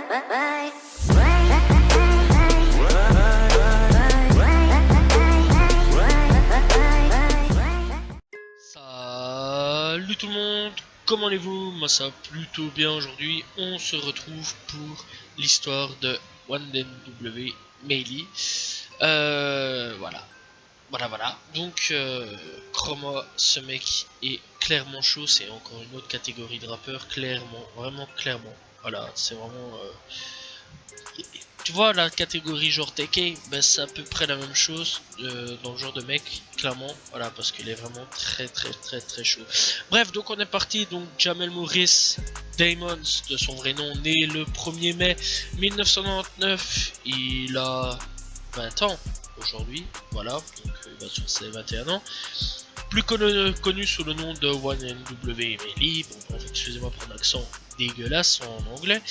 Salut tout le monde, comment allez-vous? Moi ça va plutôt bien aujourd'hui. On se retrouve pour l'histoire de 1NW Melee. Voilà. Donc Chroma, ce mec est clairement chaud. C'est encore une autre catégorie de rappeurs. Clairement, vraiment clairement. Voilà, c'est vraiment... Tu vois la catégorie genre TK, ben, c'est à peu près la même chose dans le genre de mec, clairement, voilà, parce qu'il est vraiment très chaud. Bref, donc on est parti, donc Jamel Maurice Diamonds, de son vrai nom, né le 1er mai 1999, il a 20 ans aujourd'hui, voilà, donc il va sur ses 21 ans. Plus connu sous le nom de 1NW Melee, bon bref, excusez-moi pour l'accent dégueulasse en anglais.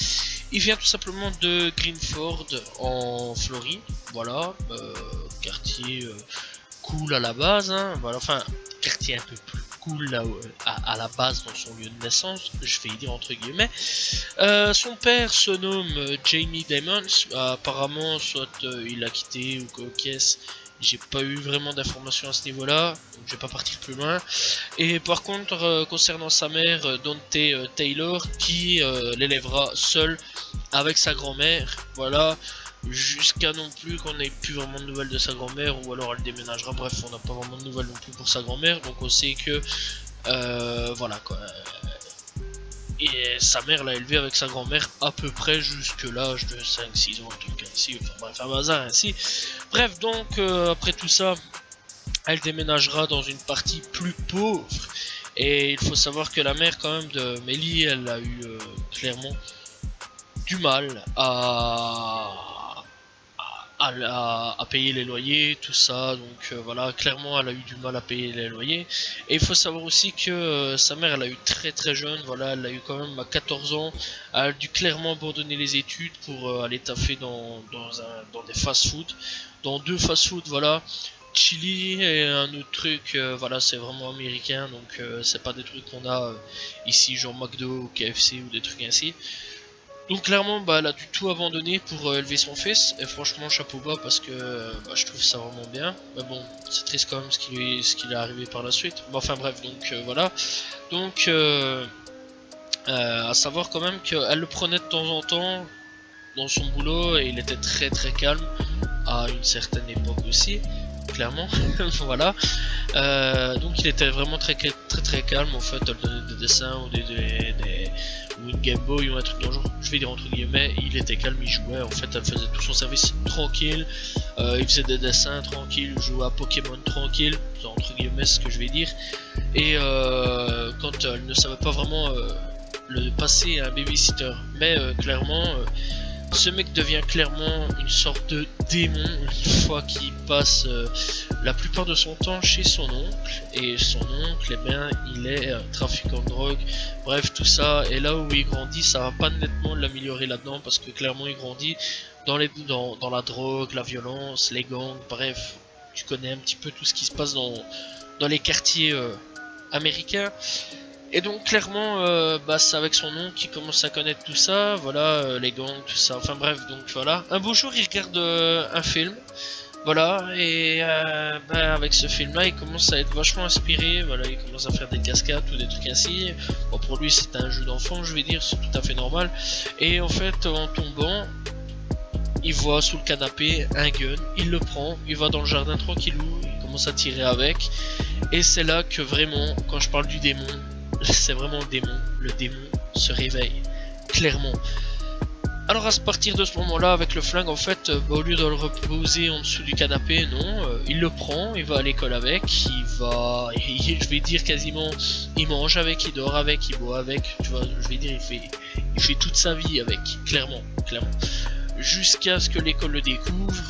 Il vient tout simplement de Greenford en Floride, voilà, quartier cool à la base, hein, voilà, enfin quartier un peu plus cool là, à la base dans son lieu de naissance, je vais y dire entre guillemets. Son père se nomme Jamie Diamonds, apparemment soit il a quitté ou quoi caisse. J'ai pas eu vraiment d'informations à ce niveau là, donc je vais pas partir plus loin. Et par contre concernant sa mère, Dante Taylor, qui l'élèvera seul avec sa grand-mère, voilà, jusqu'à non plus qu'on n'ait plus vraiment de nouvelles de sa grand-mère, ou alors elle déménagera, bref on n'a pas vraiment de nouvelles non plus pour sa grand-mère, donc on sait que voilà quoi. Et sa mère l'a élevé avec sa grand-mère à peu près jusque l'âge de 5-6 ans, en tout cas ainsi, enfin bref, un bazar ainsi. Bref, donc après tout ça, elle déménagera dans une partie plus pauvre. Et il faut savoir que la mère quand même de Melee, elle a eu clairement du mal à payer les loyers, tout ça, donc voilà, clairement elle a eu du mal à payer les loyers. Et il faut savoir aussi que sa mère elle a eu très jeune, voilà, elle a eu quand même à 14 ans, elle a dû clairement abandonner les études pour aller taffer dans des fast-food, dans 2 fast-food, voilà, chili et un autre truc, voilà, c'est vraiment américain, donc c'est pas des trucs qu'on a ici, genre McDo ou KFC ou des trucs ainsi. Donc clairement, bah, elle a du tout abandonné pour élever son fils, et franchement chapeau bas parce que bah, je trouve ça vraiment bien. Mais bon, c'est triste quand même ce qui est arrivé par la suite. Bon, enfin bref, donc voilà. Donc à savoir quand même qu'elle le prenait de temps en temps dans son boulot, et il était très calme à une certaine époque aussi, clairement. Voilà. Donc il était vraiment très calme, en fait. Elle donnait des dessins ou ou une Game Boy ou un truc dans le genre, je vais dire entre guillemets, il était calme, il jouait, en fait elle faisait tout son service tranquille, il faisait des dessins tranquille, il jouait à Pokémon tranquille, entre guillemets ce que je vais dire. Et quand elle ne savait pas vraiment le passer à un babysitter, mais clairement ce mec devient clairement une sorte de démon une fois qu'il passe la plupart de son temps chez son oncle. Et son oncle, eh bien, il est trafiquant de drogue, bref tout ça. Et là où il grandit, ça va pas nettement l'améliorer là-dedans, parce que clairement il grandit dans la drogue, la violence, les gangs, bref, tu connais un petit peu tout ce qui se passe dans les quartiers américains. Et donc clairement, bah, c'est avec son nom qu'il commence à connaître tout ça, voilà, les gangs, tout ça, enfin bref, donc voilà. Un beau jour, il regarde un film, voilà, et bah, avec ce film-là, il commence à être vachement inspiré, voilà, il commence à faire des cascades ou des trucs ainsi. Bon, pour lui, c'est un jeu d'enfant, je vais dire, c'est tout à fait normal. Et en fait, en tombant, il voit sous le canapé un gun, il le prend, il va dans le jardin tranquillou, il commence à tirer avec. Et c'est là que vraiment, quand je parle du démon, c'est vraiment le démon se réveille, clairement. Alors à partir de ce moment là, avec le flingue, en fait, bah, au lieu de le reposer en dessous du canapé, non, il le prend, il va à l'école avec, je vais dire quasiment, il mange avec, il dort avec, il boit avec, tu vois, je vais dire, il fait toute sa vie avec, clairement. Jusqu'à ce que l'école le découvre,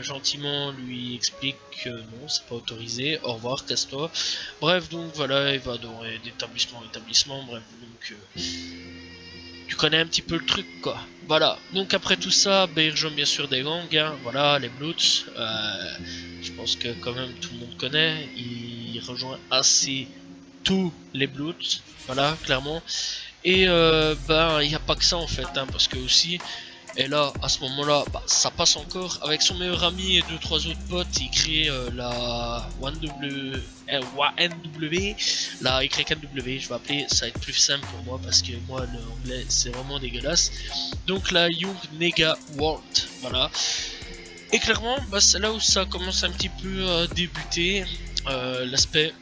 gentiment lui explique que non, c'est pas autorisé, au revoir, casse-toi. Bref, donc voilà, il va d'établissement en établissement, bref, donc tu connais un petit peu le truc, quoi. Voilà, donc après tout ça, bah, il rejoint bien sûr des gangs, hein, voilà, les Bloods, je pense que quand même tout le monde connaît, il rejoint assez tous les Bloods, voilà, clairement. Et ben il n'y a pas que ça en fait, hein, parce que aussi, et là à ce moment là ça passe encore avec son meilleur ami et deux trois autres potes. Il crée la YNW, la YNW, je vais appeler, ça va être plus simple pour moi parce que moi l'anglais c'est vraiment dégueulasse. Donc la Young Nega World, voilà. Et clairement bah, c'est là où ça commence un petit peu à débuter, l'aspect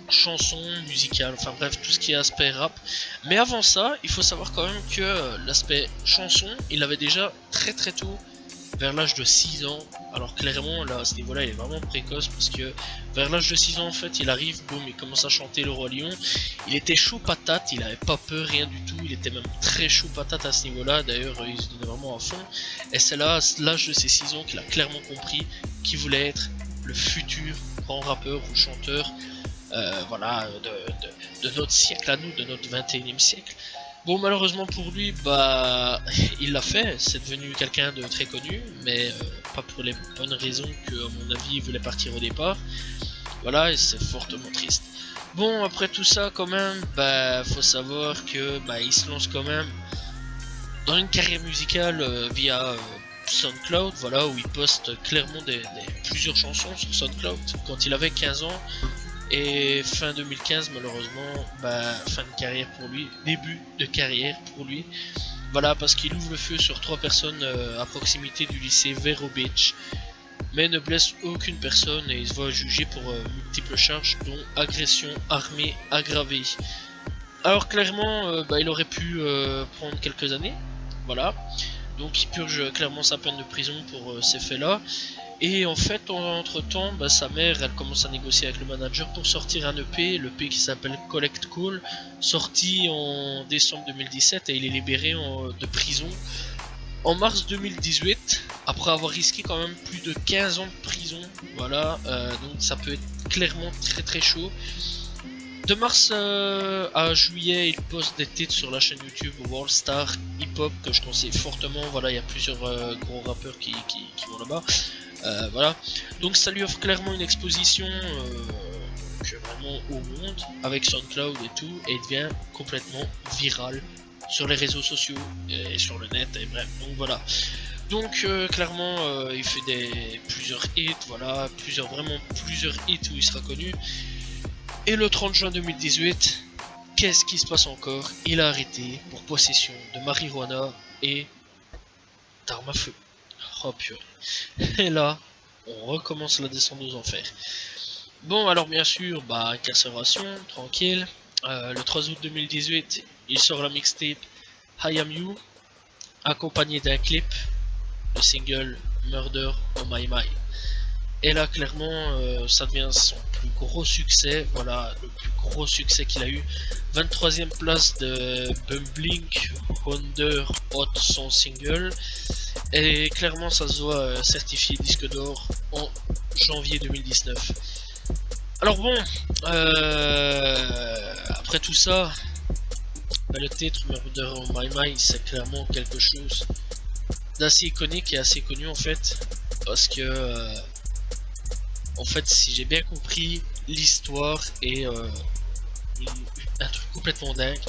chanson musicale, enfin bref, tout ce qui est aspect rap. Mais avant ça, il faut savoir quand même que l'aspect chanson, il avait déjà très très tôt, vers l'âge de 6 ans. Alors clairement, là, à ce niveau-là, il est vraiment précoce parce que vers l'âge de 6 ans, en fait, il arrive, boum, il commence à chanter Le Roi Lion. Il était chaud patate, il avait pas peur, rien du tout. Il était même très chaud patate à ce niveau-là. D'ailleurs, il se donnait vraiment à fond. Et c'est là, à l'âge de ses 6 ans, qu'il a clairement compris qu'il voulait être le futur grand rappeur ou chanteur, voilà, de notre siècle à nous, de notre 21e siècle. Bon, malheureusement pour lui, bah, il l'a fait, c'est devenu quelqu'un de très connu, mais pas pour les bonnes raisons que, à mon avis, il voulait partir au départ. Voilà, et c'est fortement triste. Bon, après tout ça, quand même, bah, faut savoir que, bah, il se lance quand même dans une carrière musicale via SoundCloud, voilà, où il poste clairement plusieurs chansons sur SoundCloud quand il avait 15 ans. Et fin 2015, malheureusement, bah, fin de carrière pour lui, début de carrière pour lui. Voilà, parce qu'il ouvre le feu sur 3 personnes à proximité du lycée Vero Beach, mais ne blesse aucune personne et il se voit jugé pour multiples charges, dont agression armée aggravée. Alors clairement, bah, il aurait pu prendre quelques années, voilà. Donc il purge clairement sa peine de prison pour ces faits-là. Et en fait, entre temps, bah, sa mère, elle commence à négocier avec le manager pour sortir un EP, l'EP qui s'appelle Collect Call, sorti en décembre 2017 et il est libéré de prison en mars 2018, après avoir risqué quand même plus de 15 ans de prison. Voilà, donc ça peut être clairement très très chaud. De mars à juillet, il poste des titres sur la chaîne YouTube World Star Hip Hop que je conseille fortement. Voilà, il y a plusieurs gros rappeurs qui vont là-bas. Voilà, donc ça lui offre clairement une exposition vraiment au monde avec SoundCloud et tout, et il devient complètement viral sur les réseaux sociaux et sur le net, et bref, donc voilà. Donc clairement il fait plusieurs hits, voilà, vraiment plusieurs hits où il sera connu. Et le 30 juin 2018, qu'est-ce qui se passe encore? Il a arrêté pour possession de marijuana et d'armes à feu. Oh purée. Et là, on recommence la descente aux enfers. Bon, alors bien sûr, bah, incarcération, tranquille. Le 3 août 2018, il sort la mixtape I Am You, accompagné d'un clip, le single Murder on My Mind. Et là, clairement, ça devient son plus gros succès. Voilà, le plus gros succès qu'il a eu. 23e place de Bumbling Wonder Hot, son single. Et clairement, ça se voit certifié disque d'or en janvier 2019. Alors bon, après tout ça, bah, le titre Murder on My Mind, c'est clairement quelque chose d'assez iconique et assez connu en fait. Parce que... en fait, si j'ai bien compris, l'histoire est un truc complètement dingue.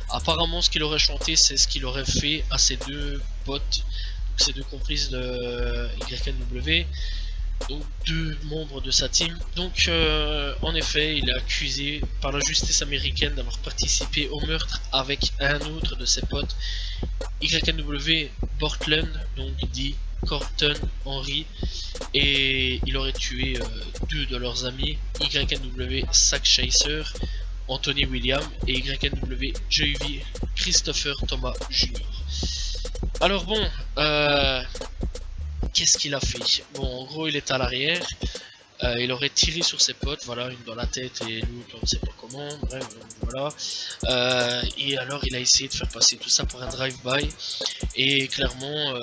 Apparemment, ce qu'il aurait chanté, c'est ce qu'il aurait fait à ses deux potes, donc ces deux complices de YNW, donc deux membres de sa team. Donc, en effet, il est accusé par la justice américaine d'avoir participé au meurtre avec un autre de ses potes, YNW Portland, donc dit Corton Henry, et il aurait tué deux de leurs amis, YNW Zack Chaser, Anthony William, et YNW JV Christopher Thomas Jr. Alors bon, qu'est-ce qu'il a fait? Bon, en gros, il est à l'arrière, il aurait tiré sur ses potes, voilà, une dans la tête et l'autre on ne sait pas comment, bref, voilà. Et alors il a essayé de faire passer tout ça pour un drive-by, et clairement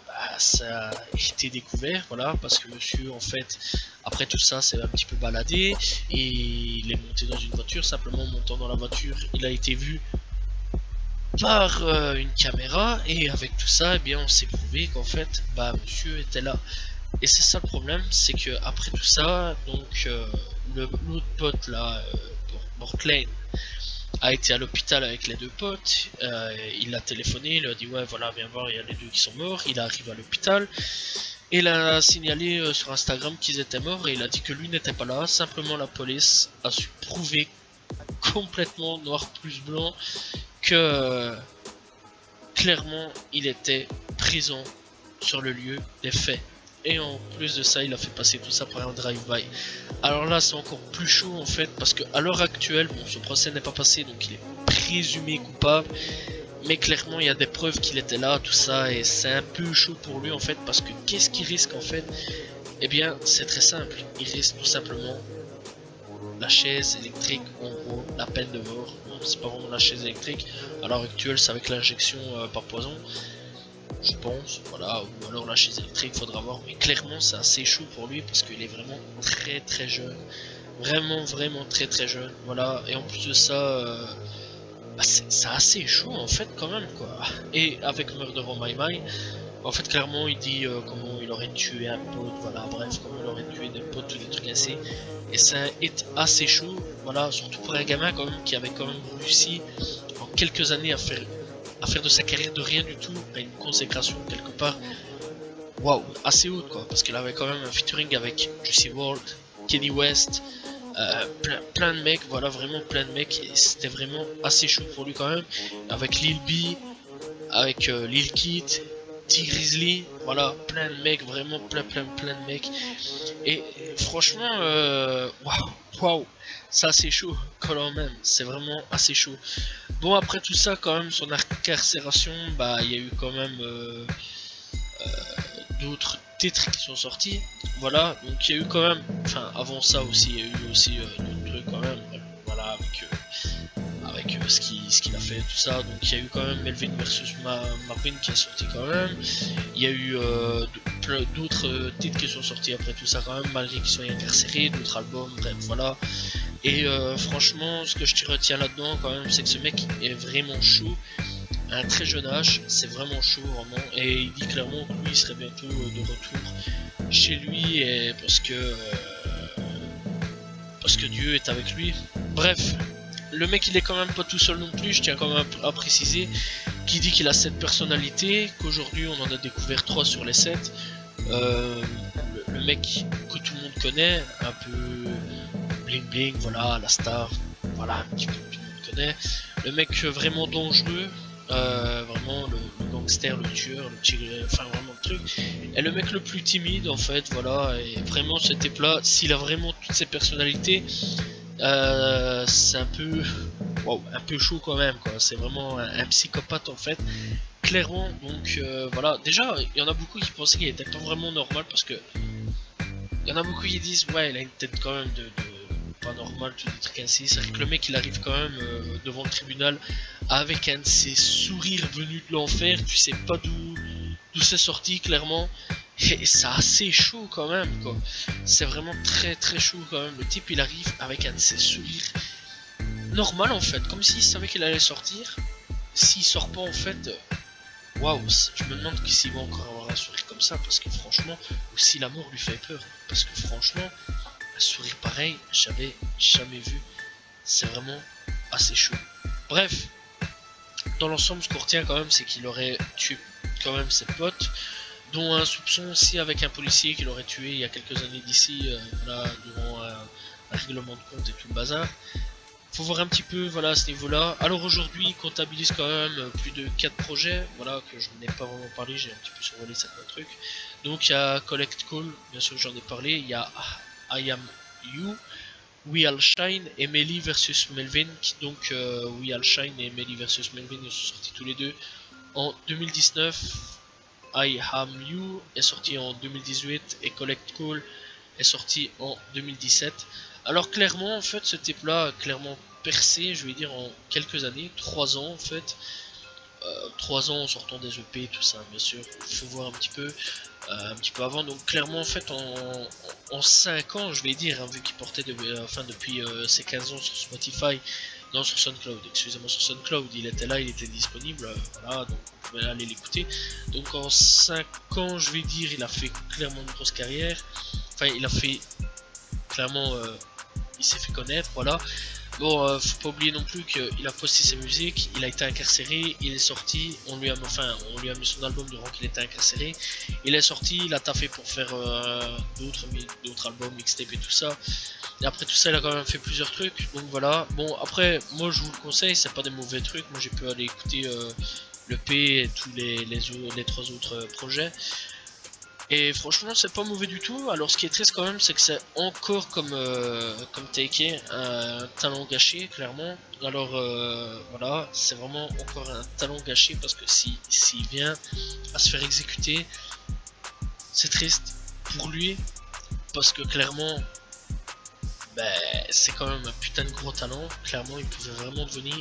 bah, ça a été découvert, voilà, parce que monsieur en fait, après tout ça, s'est un petit peu baladé, et il est monté dans une voiture, simplement montant dans la voiture, il a été vu par une caméra, et avec tout ça, eh bien on s'est prouvé qu'en fait, bah monsieur était là. Et c'est ça le problème, c'est que après tout ça, donc l'autre pote là, Portland, a été à l'hôpital avec les deux potes, il l'a téléphoné, il lui a dit ouais voilà viens voir, il y a les deux qui sont morts, il arrive à l'hôpital, et il a signalé sur Instagram qu'ils étaient morts, et il a dit que lui n'était pas là, simplement la police a su prouver complètement noir plus blanc que clairement il était présent sur le lieu des faits. Et en plus de ça, il a fait passer tout ça par un drive-by. Alors là, c'est encore plus chaud en fait, parce que à l'heure actuelle, bon, ce procès n'est pas passé, donc il est présumé coupable. Mais clairement, il y a des preuves qu'il était là, tout ça, et c'est un peu chaud pour lui en fait, parce que qu'est-ce qu'il risque en fait? Eh bien, c'est très simple. Il risque tout simplement la chaise électrique, en gros, la peine de mort. Non, c'est pas vraiment la chaise électrique. À l'heure actuelle, c'est avec l'injection par poison. Je pense, voilà, ou alors la chaise électrique, faudra voir, mais clairement c'est assez chaud pour lui parce qu'il est vraiment très très jeune, vraiment très jeune, voilà, et en plus de ça, bah, c'est assez chaud en fait quand même quoi. Et avec Murder on My Mind, en fait clairement il dit comment il aurait tué un pote, voilà, bref, comment il aurait tué des potes ou des trucs assez, et c'est un hit assez chaud, voilà, surtout pour un gamin quand même qui avait quand même réussi en quelques années à faire de sa carrière de rien du tout à une consécration quelque part, waouh, assez haute quoi, parce qu'il avait quand même un featuring avec Juicy WRLD, Kanye West, plein de mecs, voilà, vraiment plein de mecs, et c'était vraiment assez chaud pour lui quand même, avec Lil B, avec Lil Kit, T Grizzly, voilà, plein de mecs, vraiment plein de mecs, et franchement, waouh, ça c'est chaud quand même, c'est vraiment assez chaud. Bon, après tout ça, quand même, son incarcération, bah, il y a eu quand même d'autres titres qui sont sortis. Voilà, donc il y a eu quand même, enfin, avant ça aussi, il y a eu aussi d'autres trucs quand même. Voilà, avec ce qu'il a fait, tout ça. Donc il y a eu quand même Melvin versus Marvin qui est sorti quand même. Il y a eu d'autres titres qui sont sortis après tout ça quand même, malgré qu'ils soient incarcérés, d'autres albums, bref, voilà. Et franchement, ce que je retiens là-dedans quand même, c'est que ce mec est vraiment chaud. À un très jeune âge, c'est vraiment chaud vraiment. Et il dit clairement que lui il serait bientôt de retour chez lui, et parce que Dieu est avec lui. Bref, le mec il est quand même pas tout seul non plus, je tiens quand même à préciser qu'il dit qu'il a 7 personnalités, qu'aujourd'hui on en a découvert 3 sur les 7. Le mec que tout le monde connaît, un peu bling bling, voilà, la star, voilà, un petit peu tout le monde connaît. Le mec vraiment dangereux, vraiment le gangster, le tueur, le tigre, enfin vraiment le truc. Et le mec le plus timide en fait, voilà, et vraiment ce type là, s'il a vraiment toutes ses personnalités, c'est un peu, wow, un peu chaud quand même quoi, c'est vraiment un psychopathe en fait, clairement. Donc voilà, déjà il y en a beaucoup qui pensaient qu'il était vraiment normal, parce que il y en a beaucoup qui disent ouais il a une tête quand même de pas normal, tout des trucs ainsi. C'est vrai que le mec il arrive quand même devant le tribunal avec un de ses sourires venus de l'enfer, tu sais pas d'où c'est sorti clairement, et c'est assez chaud quand même quoi, c'est vraiment très chaud quand même. Le type il arrive avec un de ses sourires normal en fait, comme s'il savait qu'il allait sortir. S'il sort pas en fait, waouh, je me demande s'il va encore avoir un sourire comme ça, parce que franchement, ou si la mort lui fait peur, parce que franchement, un sourire pareil, j'avais jamais vu, c'est vraiment assez chaud. Bref, dans l'ensemble, ce qu'on retient quand même, c'est qu'il aurait tué quand même ses potes, dont un soupçon aussi avec un policier qu'il aurait tué il y a quelques années d'ici, voilà, durant un règlement de compte et tout le bazar. Faut voir un petit peu, voilà, à ce niveau-là. Alors aujourd'hui, il comptabilise quand même plus de 4 projets, voilà, que je n'ai pas vraiment parlé, j'ai un petit peu survolé certains trucs. Donc il y a Collect Call, bien sûr j'en ai parlé, il y a I Am You, We All Shine et Melly vs Melvin, donc We All Shine et Melly vs Melvin ils sont sortis tous les deux en 2019. I Am You est sorti en 2018 et Collect Call est sorti en 2017. Alors clairement en fait ce type là a clairement percé, je vais dire en quelques années, 3 ans en fait, 3 ans en sortant des EP tout ça bien sûr, il faut voir un petit peu avant, donc clairement en fait en 5 ans je vais dire, hein, vu qu'il portait depuis ses 15 ans sur Spotify, non sur SoundCloud, excusez-moi, sur SoundCloud il était là, il était disponible, voilà, donc vous pouvez aller l'écouter. Donc en 5 ans je vais dire il a fait clairement une grosse carrière, enfin il a fait clairement, il s'est fait connaître, voilà. Bon, faut pas oublier non plus qu'il a posté ses musiques, il a été incarcéré, il est sorti, on lui a mis son album durant qu'il était incarcéré, il est sorti, il a taffé pour faire d'autres albums, mixtape et tout ça, et après tout ça il a quand même fait plusieurs trucs, donc voilà. Bon après, moi je vous le conseille, c'est pas des mauvais trucs, moi j'ai pu aller écouter le P et tous les 3 autres projets. Et franchement c'est pas mauvais du tout. Alors ce qui est triste quand même c'est que c'est encore comme Taike un talent gâché clairement. Alors voilà, c'est vraiment encore un talent gâché parce que s'il vient à se faire exécuter, c'est triste pour lui parce que clairement c'est quand même un putain de gros talent. Clairement il pouvait vraiment devenir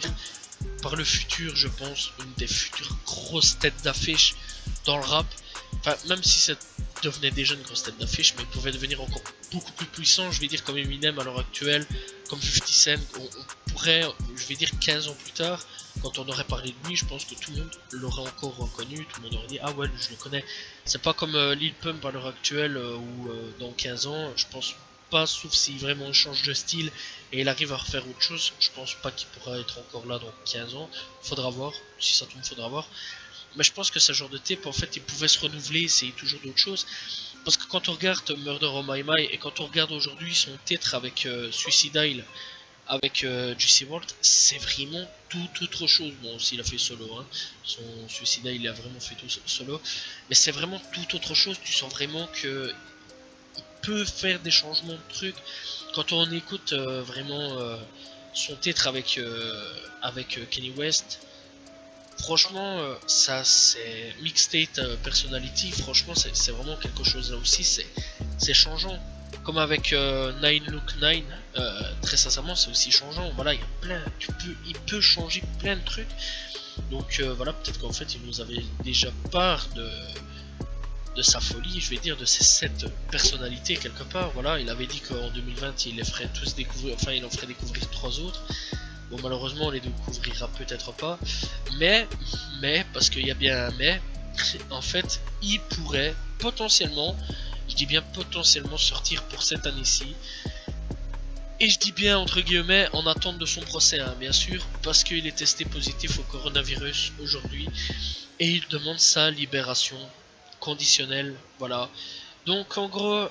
par le futur, je pense, une des futures grosses têtes d'affiche dans le rap. Enfin, même si ça devenait déjà une grosse tête d'affiche, mais il pouvait devenir encore beaucoup plus puissant, je vais dire comme Eminem à l'heure actuelle, comme 50 Cent, on pourrait, je vais dire 15 ans plus tard, quand on aurait parlé de lui, je pense que tout le monde l'aurait encore reconnu, tout le monde aurait dit ah ouais, je le connais. C'est pas comme Lil Pump à l'heure actuelle, où dans 15 ans, je pense pas, sauf si vraiment il change de style et il arrive à refaire autre chose, je pense pas qu'il pourra être encore là dans 15 ans, faudra voir, si ça tombe faudra voir. Mais je pense que ce genre de type, en fait, il pouvait se renouveler, essayer toujours d'autres choses. Parce que quand on regarde Murder on My Mind et quand on regarde aujourd'hui son titre avec Suicidal, avec Juicy WRLD, c'est vraiment tout autre chose. Bon, aussi il a fait solo, hein. Son Suicidal, il a vraiment fait tout solo. Mais c'est vraiment tout autre chose. Tu sens vraiment que il peut faire des changements de trucs. Quand on écoute vraiment son titre avec Kanye West. Franchement, ça c'est Mixtape Personality, franchement c'est vraiment quelque chose là aussi, c'est changeant. Comme avec Nine Look 9, très sincèrement c'est aussi changeant. Voilà, il y a plein, il peut changer plein de trucs. Donc voilà, peut-être qu'en fait il nous avait déjà part de sa folie, je vais dire, de ses 7 personnalités quelque part. Voilà, il avait dit qu'en 2020 il les ferait tous découvrir, enfin il en ferait découvrir 3 autres. Bon, malheureusement, on les découvrira peut-être pas, mais, parce qu'il y a bien un mais, en fait, il pourrait potentiellement, je dis bien potentiellement, sortir pour cette année-ci. Et je dis bien entre guillemets en attente de son procès, hein, bien sûr, parce qu'il est testé positif au coronavirus aujourd'hui, et il demande sa libération conditionnelle, voilà. Donc en gros,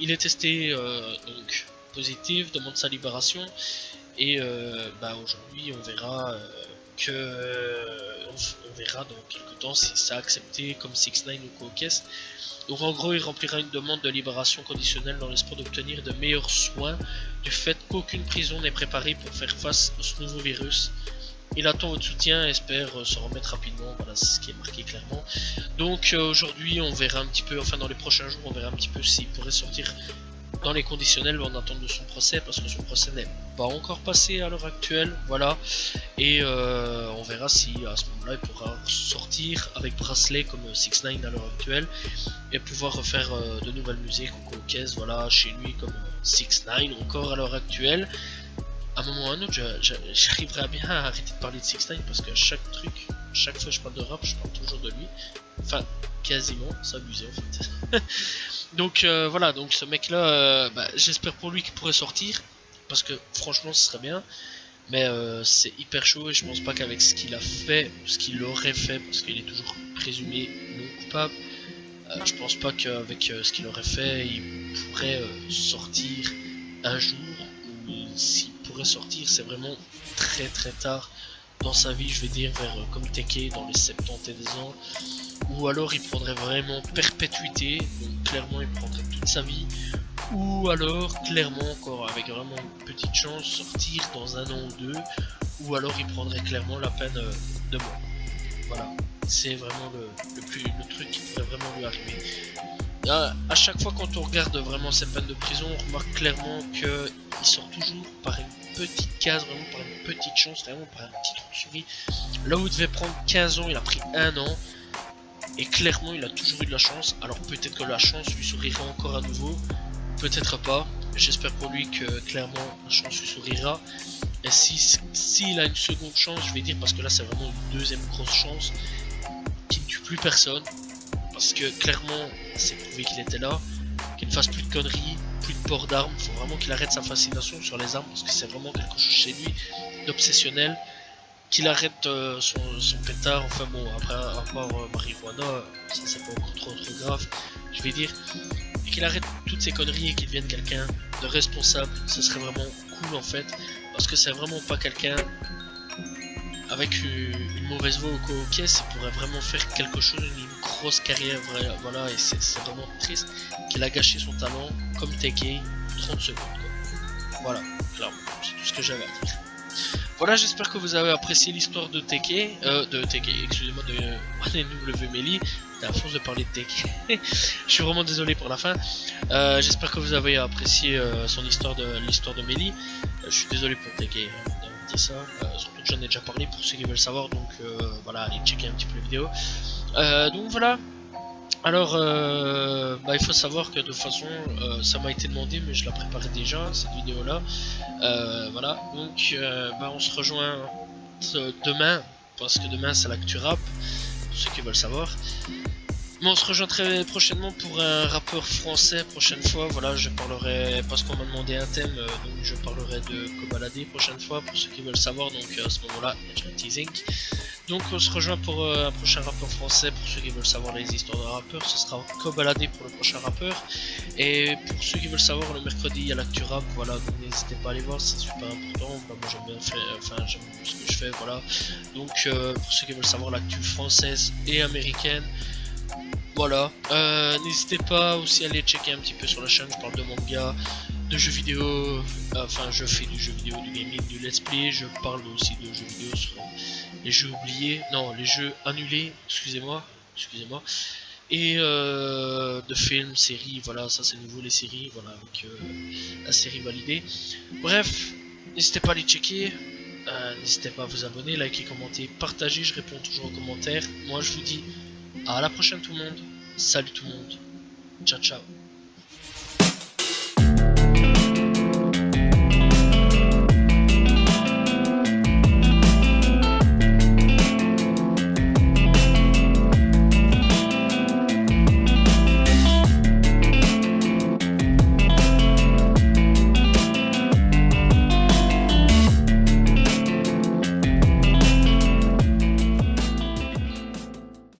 il est testé donc positif, demande sa libération. Et aujourd'hui on verra on verra dans quelques temps si ça a accepté comme 6ix9ine ou Caucus. Donc en gros il remplira une demande de libération conditionnelle dans l'espoir d'obtenir de meilleurs soins du fait qu'aucune prison n'est préparée pour faire face à ce nouveau virus. Il attend votre soutien et espère se remettre rapidement, voilà, c'est ce qui est marqué clairement. Donc aujourd'hui on verra un petit peu, enfin dans les prochains jours on verra un petit peu s'il pourrait sortir dans les conditionnels en attente de son procès, parce que son procès n'est pas encore passé à l'heure actuelle, voilà. Et on verra si à ce moment là il pourra sortir avec bracelet comme 6ix9ine à l'heure actuelle et pouvoir refaire de nouvelles musiques ou Caucus, voilà, chez lui comme 6ix9ine encore à l'heure actuelle. À un moment ou à un autre j'arriverai bien à arrêter de parler de 6ix9ine parce que chaque fois que je parle de rap je parle toujours de lui, enfin quasiment, c'est abusé en fait. Donc voilà, donc ce mec là, j'espère pour lui qu'il pourrait sortir, parce que franchement ce serait bien, mais c'est hyper chaud et je pense pas qu'avec ce qu'il a fait, ce qu'il aurait fait, parce qu'il est toujours présumé non coupable, je pense pas qu'avec ce qu'il aurait fait, il pourrait sortir un jour, ou s'il pourrait sortir c'est vraiment très tard dans sa vie, je vais dire vers comme Taike dans les 70 ans, ou alors il prendrait vraiment perpétuité, donc clairement il prendrait toute sa vie, ou alors clairement encore avec vraiment une petite chance sortir dans un an ou deux, ou alors il prendrait clairement la peine de mort. Voilà, c'est vraiment le truc qui pourrait vraiment lui arriver. À chaque fois quand on regarde vraiment ses peines de prison, on remarque clairement qu'il sort toujours par une petite case, vraiment par une petite chance, vraiment par un petit trou de souris. Là où il devait prendre 15 ans, il a pris 1 an. Et clairement il a toujours eu de la chance, alors peut-être que la chance lui sourira encore à nouveau, peut-être pas, j'espère pour lui que clairement la chance lui sourira, et s'il a une seconde chance, je vais dire, parce que là c'est vraiment une deuxième grosse chance, qu'il ne tue plus personne, parce que clairement c'est prouvé qu'il était là, qu'il ne fasse plus de conneries, plus de port d'armes. Faut vraiment qu'il arrête sa fascination sur les armes parce que c'est vraiment quelque chose chez lui d'obsessionnel. Qu'il arrête son pétard, enfin bon, après à part marijuana, ça c'est pas encore trop grave, je vais dire, et qu'il arrête toutes ces conneries et qu'il devienne quelqu'un de responsable, ce serait vraiment cool en fait, parce que c'est vraiment pas quelqu'un avec une mauvaise voix au caisse, il pourrait vraiment faire quelque chose, une grosse carrière, voilà, et c'est vraiment triste qu'il a gâché son talent comme TK 30 secondes, quoi. Voilà, clairement, c'est tout ce que j'avais à dire. Voilà, j'espère que vous avez apprécié l'histoire de TK, excusez-moi, de NW Melee. À force de parler de TK, je suis vraiment désolé pour la fin. J'espère que vous avez apprécié l'histoire de Melee. Je suis désolé pour TK d'avoir dit ça, surtout que j'en ai déjà parlé pour ceux qui veulent savoir, donc voilà, allez checker un petit peu la vidéo. Donc voilà. Alors, il faut savoir que de toute façon, ça m'a été demandé, mais je la préparais déjà, cette vidéo-là. Voilà, donc on se rejoint demain, parce que demain c'est l'actu rap, pour ceux qui veulent savoir. Mais on se rejoint très prochainement pour un rappeur français prochaine fois. Voilà, je parlerai, parce qu'on m'a demandé un thème, donc je parlerai de Kobalade prochaine fois, pour ceux qui veulent savoir, donc à ce moment-là, il y a un teasing. Donc on se rejoint pour un prochain rappeur français, pour ceux qui veulent savoir les histoires de rappeurs, ce sera Kobalade pour le prochain rappeur. Et pour ceux qui veulent savoir, le mercredi il y a l'actu rap, voilà, donc n'hésitez pas à aller voir, c'est super important, moi j'aime bien faire, j'aime ce que je fais, voilà. Donc pour ceux qui veulent savoir l'actu française et américaine, voilà, n'hésitez pas aussi à aller checker un petit peu sur la chaîne, je parle de manga, de jeux vidéo, je fais du jeu vidéo, du gaming, du let's play, je parle aussi de jeux vidéo sur les jeux oubliés, non, les jeux annulés, excusez-moi, et de films, séries, voilà, ça c'est nouveau les séries, voilà, avec la série validée. Bref, n'hésitez pas à les checker, n'hésitez pas à vous abonner, liker, commenter, partager, je réponds toujours aux commentaires. Moi je vous dis à la prochaine tout le monde, salut tout le monde, ciao ciao.